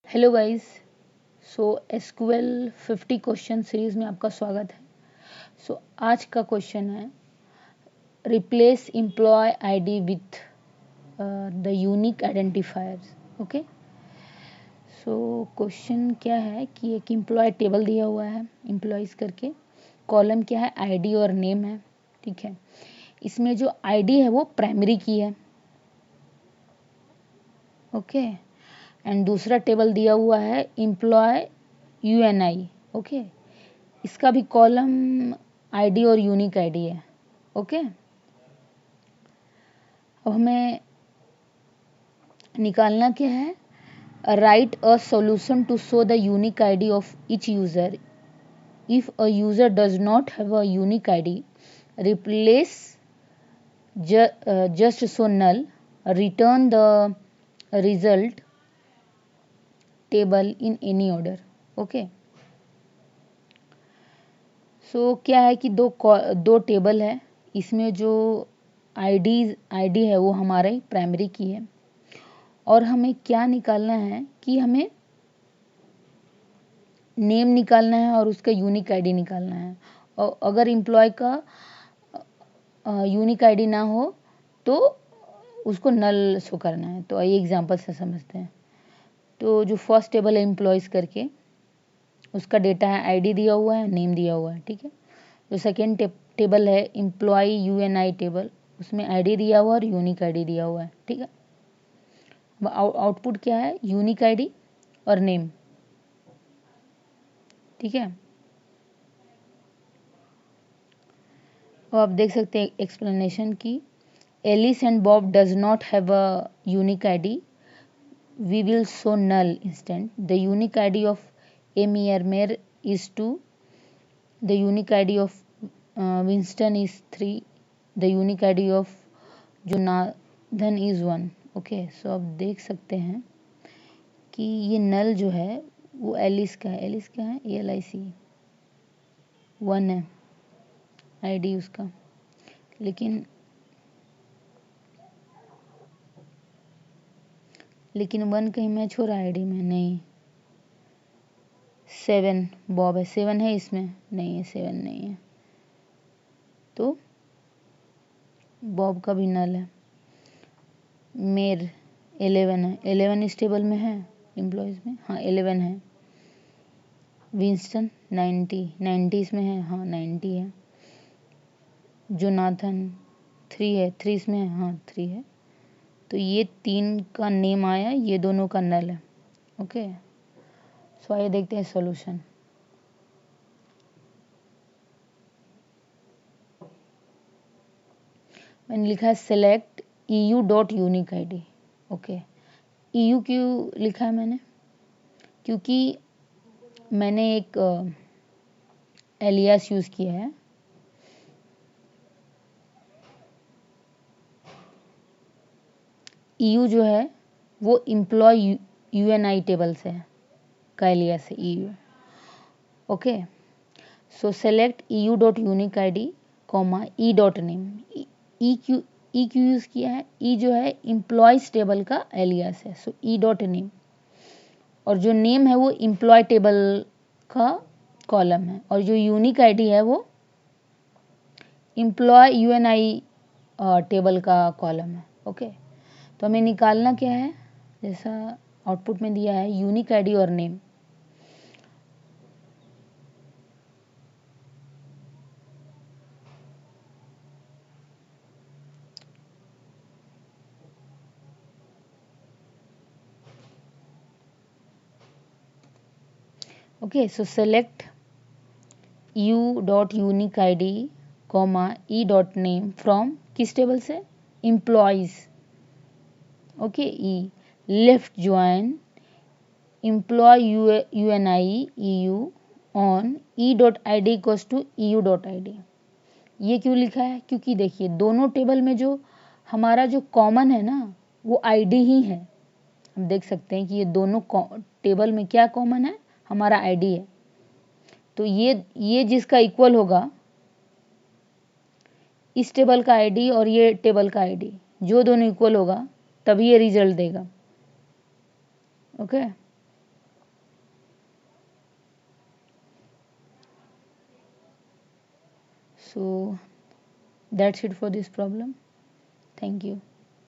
Hello guys. So SQL 50 question series में आपका स्वागत है। आज का क्वेश्चन है replace employ ID with the unique identifiers. Okay, so question क्या है कि एक एम्प्लॉय टेबल दिया हुआ है एम्प्लॉयज करके, कॉलम क्या है आईडी और नेम है। ठीक है, इसमें जो आईडी है वो प्राइमरी की है। ओके, एंड दूसरा टेबल दिया हुआ है एम्प्लॉय यूएनआई। ओके, इसका भी कॉलम आईडी और यूनिक आईडी है। ओके, अब हमें निकालना क्या है, write a solution to show the unique ID of each user. If a user does not have a unique ID, replace just show null, return the result table in any order. Okay, so क्या है कि दो table है, इसमें जो ID है वो हमारे प्राइमरी की है और हमें क्या निकालना है कि हमें नेम निकालना है और उसका यूनिक आईडी निकालना है। और अगर एम्प्लॉय का यूनिक आईडी ना हो तो उसको नल शो करना है। तो आइए एग्जांपल से समझते हैं। तो जो फर्स्ट टेबल है एम्प्लॉयज करके, उसका डेटा है आईडी दिया हुआ है, नेम दिया हुआ है। ठीक है, जो सेकेंड टेबल है एम्प्लॉय यूएनआई टेबल, उसमें आईडी दिया हुआ है और यूनिक आईडी दिया हुआ है। ठीक है, आउटपुट क्या है, यूनिक आईडी और नेम। ठीक है, और आप देख सकते हैं एक्सप्लेनेशन की, Alice and Bob does not have a unique ID, we will show null instant. The unique ID of Amy Ermer is 2. The unique ID of Winston is 3. The unique ID of Jonathan is 1. Okay, सो आप देख सकते हैं कि ये नल जो है वो Alice का है। एलिस क्या है, ALIC 1 है आईडी उसका, लेकिन 1 कहीं मैच हो रहा है आईडी में, नहीं। 7 बॉब है, 7 है इसमें, नहीं है 7 नहीं है, तो बॉब का भी नल है। मेर 11 है, 11 इस टेबल में है एम्प्लॉयज में, हाँ 11 है। विंस्टन 90 इसमें है, हाँ 90 है। जोनाथन 3 है, 3 इसमें है, हाँ 3 है। तो ये 3 का नेम आया, ये दोनों का नल है। ओके, सो आइए देखते हैं सॉल्यूशन। मैंने लिखा है select EU dot unique ID. Okay, EU क्यों लिखा है मैंने, क्योंकि मैंने एक एलियास यूज़ किया है। EU जो है वो एम्प्लॉय यूएनआई टेबल से है, का एलियास है EU। Okay, so select EU dot unique ID comma E dot name. E Q use किया है, ई जो है एम्प्लॉयज टेबल का एलियास है, सो ई डॉट नेम। और जो नेम है वो एम्प्लॉय टेबल का कॉलम है, और जो यूनिक आईडी है वो एम्प्लॉय यूएनआई टेबल का कॉलम है। ओके, तो हमें निकालना क्या है, जैसा आउटपुट में दिया है यूनिक आईडी और name. Okay, so select U dot unique ID comma E dot name from किस टेबल से, employees. Okay, E left join employee UNI EU on E dot I D equals to EU dot I D. ये क्यों लिखा है, क्योंकि देखिए दोनों table में जो हमारा जो कॉमन है ना वो आईडी ही है। हम देख सकते हैं कि ये दोनों टेबल में क्या कॉमन है, हमारा आईडी है। तो ये जिसका इक्वल होगा इस टेबल का आईडी और ये टेबल का आईडी, जो दोनों इक्वल होगा तभी ये रिजल्ट देगा। Okay, So that's it for this problem. Thank you.